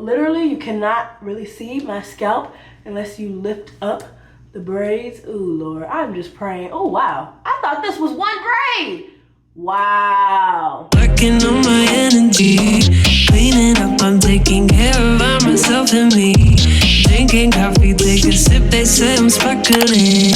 literally you cannot really see my scalp unless you lift up the braids. Ooh, Lord, I'm just praying. Oh, wow. I thought this was one braid. Wow. Working on my energy, cleaning up, I'm taking care of myself and me. Drinking coffee, take a sip, they say I'm sparkling.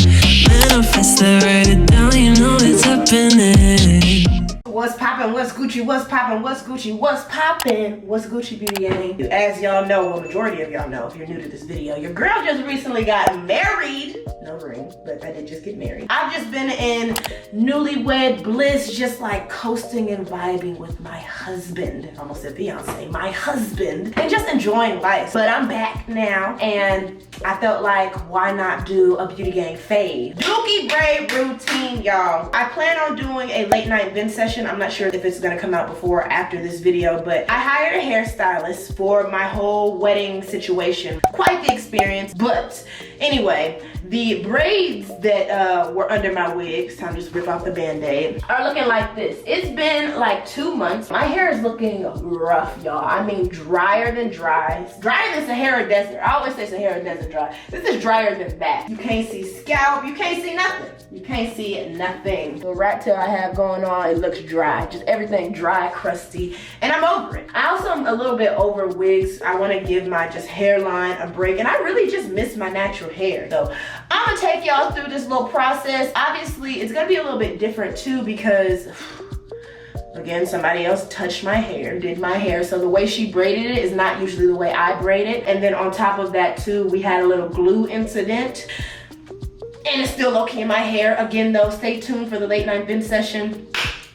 Manifest it, write it down, you know it's happening. What's poppin'? What's Gucci? What's poppin'? What's Gucci? What's poppin'? What's Gucci, beauty gang? As y'all know, well, majority of y'all know, if you're new to this video, your girl just recently got married. No ring, but I did just get married. I've just been in newlywed bliss, just like coasting and vibing with my husband. I almost said fiance, my husband, and just enjoying life. But I'm back now, and I felt like, why not do a beauty gang fave? Dookie braid routine, y'all. I plan on doing a late night vent session. I'm not sure if it's gonna come out before or after this video, but I hired a hairstylist for my whole wedding situation. Quite the experience, but anyway, the braids that were under my wigs, time to just rip off the band-aid, are looking like this. It's been like 2 months. My hair is looking rough, y'all. I mean, drier than dry. Drier than Sahara Desert. I always say Sahara Desert dry. This is drier than that. You can't see scalp. You can't see nothing. You can't see nothing. The rat tail I have going on, it looks dry. Just everything dry, crusty, and I'm over it. I also am a little bit over wigs. I want to give my just hairline a break, and I really just miss my natural hair. So I'm gonna take y'all through this little process. Obviously, it's gonna be a little bit different too because, again, somebody else touched my hair, did my hair. So the way she braided it is not usually the way I braid it. And then on top of that too, we had a little glue incident. And it's still okay in my hair. Again though, stay tuned for the late night vent session.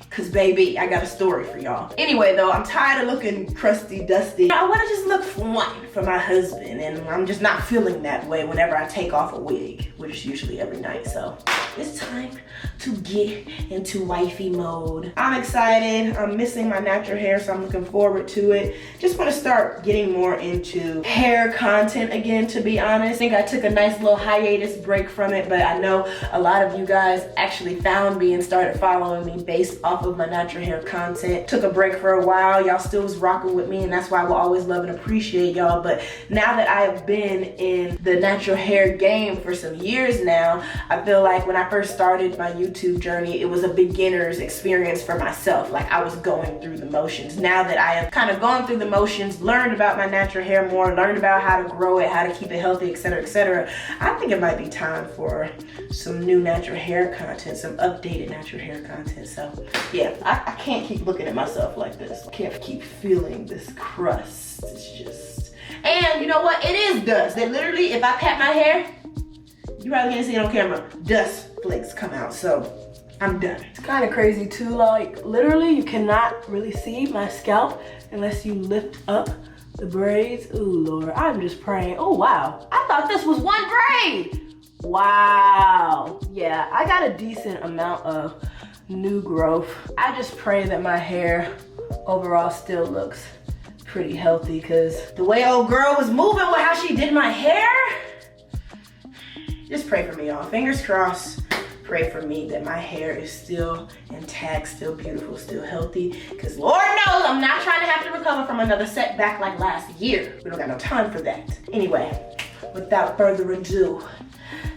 Cause baby, I got a story for y'all. Anyway though, I'm tired of looking crusty, dusty. I wanna just look fun for my husband, and I'm just not feeling that way whenever I take off a wig, which is usually every night. So it's time to get into wifey mode. I'm excited. I'm missing my natural hair, so I'm looking forward to it. Just wanna start getting more into hair content again, to be honest. I think I took a nice little hiatus break from it, but I know a lot of you guys actually found me and started following me based off of my natural hair content. Took a break for a while. Y'all still was rocking with me, and that's why I will always love and appreciate y'all. But now that I have been in the natural hair game for some years now, I feel like when I first started my YouTube journey, it was a beginner's experience for myself. Like I was going through the motions. Now that I have kind of gone through the motions, learned about my natural hair more, learned about how to grow it, how to keep it healthy, etc., I think it might be time for some new natural hair content, some updated natural hair content. So yeah, I can't keep looking at myself like this. I can't keep feeling this crust. It's just, and you know what? It is dust. That literally, if I pat my hair, you probably can't see it on camera, dust flakes come out. So I'm done. It's kind of crazy too. Like literally, you cannot really see my scalp unless you lift up the braids. Ooh, Lord, I'm just praying. Oh, wow. I thought this was one braid. Wow. Yeah, I got a decent amount of new growth. I just pray that my hair overall still looks pretty healthy, because the way old girl was moving with how she did my hair, just pray for me, y'all. Fingers crossed. Pray for me that my hair is still intact, still beautiful, still healthy, because Lord knows I'm not trying to have to recover from another setback like last year. We don't got no time for that. Anyway, without further ado,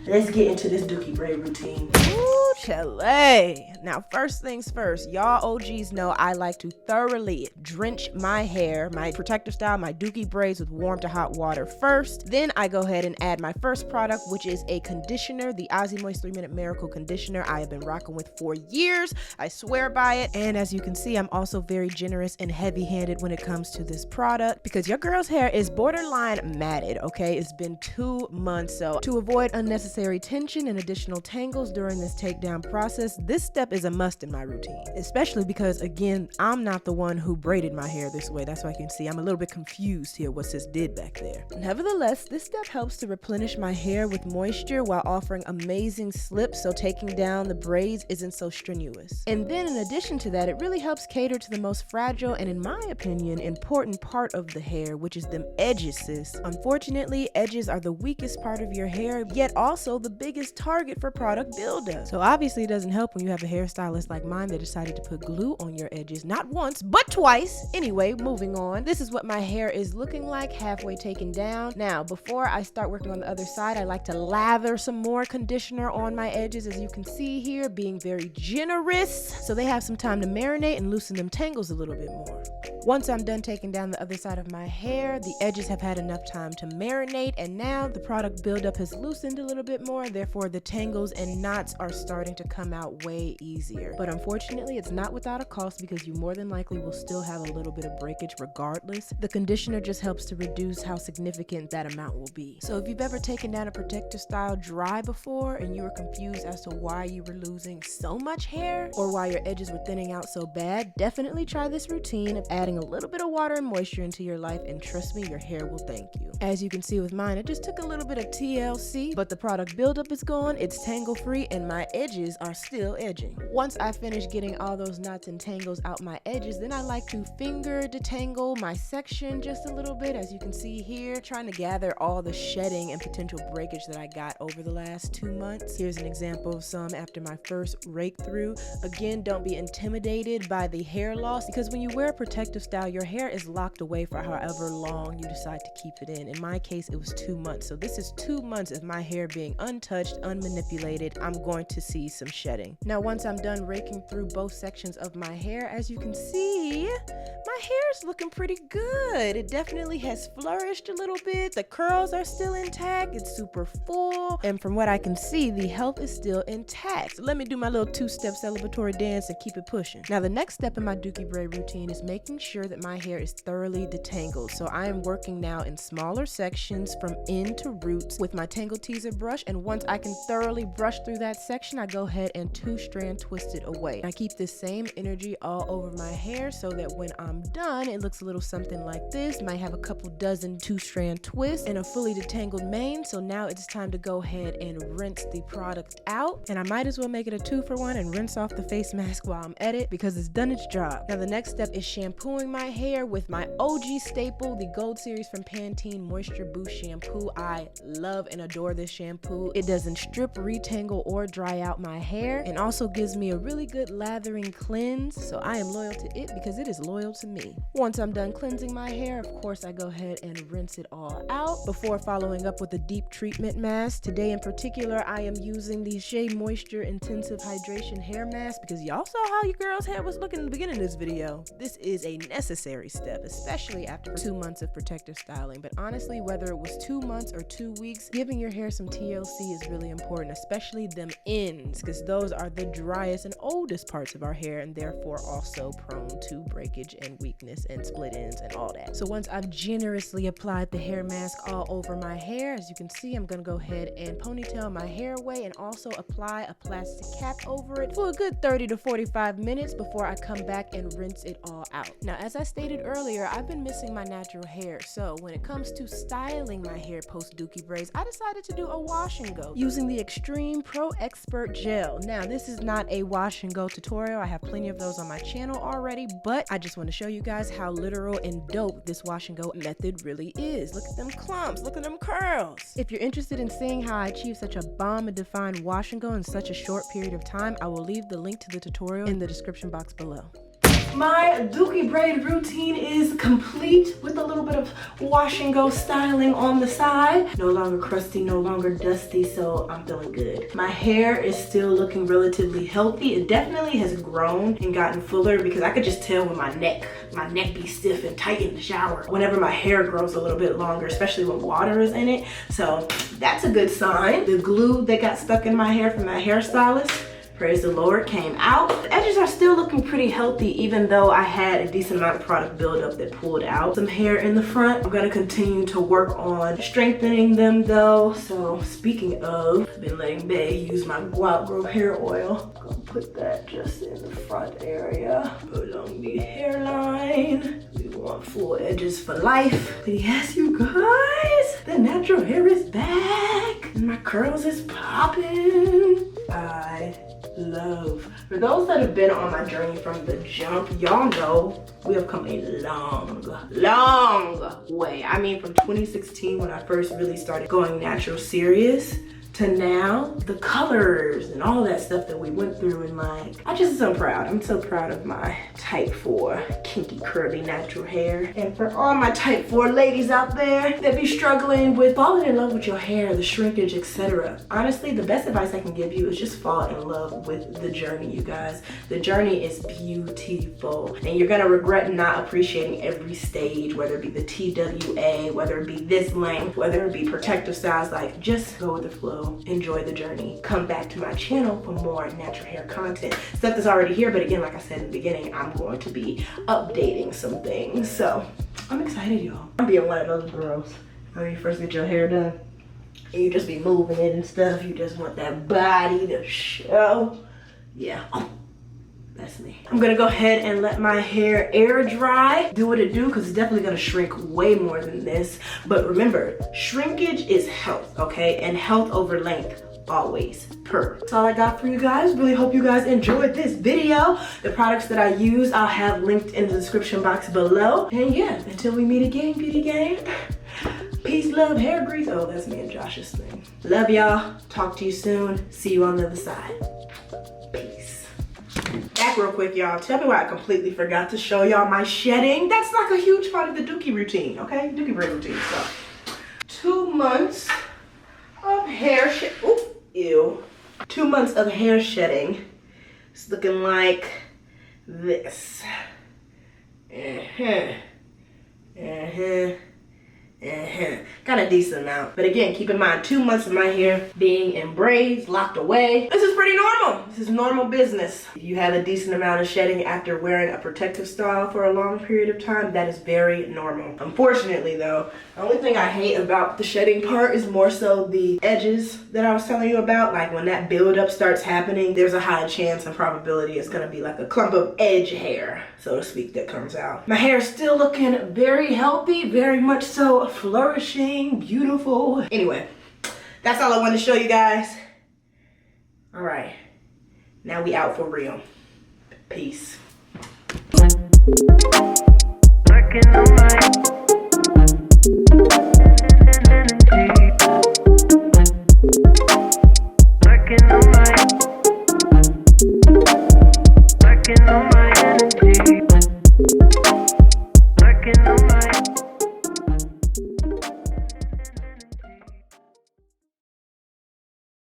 let's get into this Dookie braid routine. Ooh, Chile. Now, first things first, y'all OGs know I like to thoroughly drench my hair, my protective style, my Dookie braids with warm to hot water first. Then I go ahead and add my first product, which is a conditioner, the Aussie Moist 3-Minute Miracle Conditioner I have been rocking with for years. I swear by it. And as you can see, I'm also very generous and heavy-handed when it comes to this product, because your girl's hair is borderline matted, okay? It's been 2 months, so to avoid unnecessary tension and additional tangles during this takedown process, this step is a must in my routine, especially because, again, I'm not the one who braided my hair this way. That's why you can see I'm a little bit confused here what sis did back there. Nevertheless, this step helps to replenish my hair with moisture while offering amazing slip, so taking down the braids isn't so strenuous. And then in addition to that, it really helps cater to the most fragile and, in my opinion, important part of the hair, which is them edges, sis. Unfortunately, edges are the weakest part of your hair, yet also the biggest target for product buildup. So obviously Obviously, it doesn't help when you have a hairstylist like mine that decided to put glue on your edges, not once, but twice. Anyway, moving on. This is what my hair is looking like, halfway taken down. Now, before I start working on the other side, I like to lather some more conditioner on my edges, as you can see here, being very generous, so they have some time to marinate and loosen them tangles a little bit more. Once I'm done taking down the other side of my hair, the edges have had enough time to marinate, and now the product buildup has loosened a little bit more, therefore the tangles and knots are starting to come out way easier. But unfortunately, it's not without a cost, because you more than likely will still have a little bit of breakage regardless. The conditioner just helps to reduce how significant that amount will be. So if you've ever taken down a protective style dry before and you were confused as to why you were losing so much hair or why your edges were thinning out so bad, definitely try this routine of adding a little bit of water and moisture into your life, and trust me, your hair will thank you. As you can see with mine, it just took a little bit of TLC, but the product buildup is gone, it's tangle free, and my edges are still edging. Once I finish getting all those knots and tangles out my edges, then I like to finger detangle my section just a little bit, as you can see here, trying to gather all the shedding and potential breakage that I got over the last 2 months. Here's an example of some after my first rake through. Again, don't be intimidated by the hair loss, because when you wear a protective style, your hair is locked away for however long you decide to keep it in. In my case, it was 2 months. So this is 2 months of my hair being untouched, unmanipulated. I'm going to see some shedding. Now, once I'm done raking through both sections of my hair, as you can see, my hair is looking pretty good. It definitely has flourished a little bit. The curls are still intact. It's super full. And from what I can see, the health is still intact. So let me do my little 2-step celebratory dance and keep it pushing. Now, the next step in my Dookie braid routine is making sure that my hair is thoroughly detangled. So I am working now in smaller sections from end to roots with my tangle teezer brush. And once I can thoroughly brush through that section, I go ahead and 2-strand twist it away. I keep this same energy all over my hair so that when I'm done, it looks a little something like this. Might have a couple dozen 2-strand twists and a fully detangled mane. So now it's time to go ahead and rinse the product out. And I might as well make it a 2-for-1 and rinse off the face mask while I'm at it, because it's done its job. Now the next step is shampooing my hair with my OG staple, the Gold Series from Pantene Moisture Boost shampoo. I love and adore this shampoo. It doesn't strip, retangle, or dry out my hair, and also gives me a really good lathering cleanse. So I am loyal to it because it is loyal to me. Once I'm done cleansing my hair, of course, I go ahead and rinse it all out before following up with a deep treatment mask. Today in particular, I am using the Shea Moisture Intensive Hydration Hair Mask, because y'all saw how your girl's hair was looking in the beginning of this video. This is a necessary step, especially after 2 months of protective styling. But honestly, whether it was 2 months or 2 weeks, giving your hair some TLC is really important, especially them ends, because those are the driest and oldest parts of our hair, and therefore also prone to breakage and weakness and split ends and all that. So once I've generously applied the hair mask all over my hair, as you can see, I'm gonna go ahead and ponytail my hair away and also apply a plastic cap over it for a good 30 to 45 minutes before I come back and rinse it all out. Now, as I stated earlier, I've been missing my natural hair, so when it comes to styling my hair post Dookie braids, I decided to do a wash and go using the Extreme Pro Expert Gel. Now, this is not a wash and go tutorial. I have plenty of those on my channel already, but I just want to show you guys how literal and dope this wash and go method really is. Look at them clumps, look at them curls. If you're interested in seeing how I achieve such a bomb and defined wash and go in such a short period of time, I will leave the link to the tutorial in the description box below. My Dookie braid routine is complete with a little bit of wash and go styling on the side. No longer crusty, no longer dusty, so I'm feeling good. My hair is still looking relatively healthy. It definitely has grown and gotten fuller, because I could just tell when my neck be stiff and tight in the shower whenever my hair grows a little bit longer, especially when water is in it. So that's a good sign. The glue that got stuck in my hair from that hairstylist, praise the Lord, came out. The edges are still looking pretty healthy, even though I had a decent amount of product buildup that pulled out some hair in the front. I'm gonna continue to work on strengthening them though. So speaking of, I've been letting Bae use my Guap Grow hair oil. I'm gonna put that just in the front area, along the hairline. We want full edges for life. But yes, you guys, the natural hair is back and my curls is popping. I love. For those that have been on my journey from the jump, y'all know we have come a long way. I mean, from 2016 when I first really started going natural serious to now, the colors and all that stuff that we went through, and like, I just am so proud. I'm so proud of my type 4 kinky curly natural hair. And for all my type 4 ladies out there that be struggling with falling in love with your hair, the shrinkage, etc. Honestly, the best advice I can give you is just fall in love with the journey, you guys. The journey is beautiful, and you're gonna regret not appreciating every stage, whether it be the TWA, whether it be this length, whether it be protective styles. Like, just go with the flow. Enjoy the journey. Come back to my channel for more natural hair content. Stuff that's already here, but again, like I said in the beginning, I'm going to be updating some things. So I'm excited, y'all. I'm being one of those girls. When you first get your hair done, and you just be moving it and stuff. You just want that body to show. Yeah. That's me. I'm gonna go ahead and let my hair air dry, do what it do, because it's definitely gonna shrink way more than this. But remember, shrinkage is health, okay? And health over length, always. That's all I got for you guys. Really hope you guys enjoyed this video. The products that I use, I'll have linked in the description box below. And yeah, until we meet again, beauty gang. Peace, love, hair grease. Oh, that's me and Josh's thing. Love y'all. Talk to you soon. See you on the other side. Peace. Back real quick, y'all. Tell me why I completely forgot to show y'all my shedding. That's like a huge part of the Dookie routine, okay? Dookie braid routine. So, 2 months of hair shed. Ooh, ew. 2 months of hair shedding. It's looking like this. Got a decent amount. But again, keep in mind, 2 months of my hair being in braids, locked away. This is pretty normal. This is normal business. If you have a decent amount of shedding after wearing a protective style for a long period of time, that is very normal. Unfortunately though, the only thing I hate about the shedding part is more so the edges that I was telling you about. Like when that buildup starts happening, there's a high chance and probability it's gonna be like a clump of edge hair, so to speak, that comes out. My hair is still looking very healthy, very much so flourishing, beautiful. Anyway, that's all I wanted to show you guys. All right, now we out for real. Peace. Working on my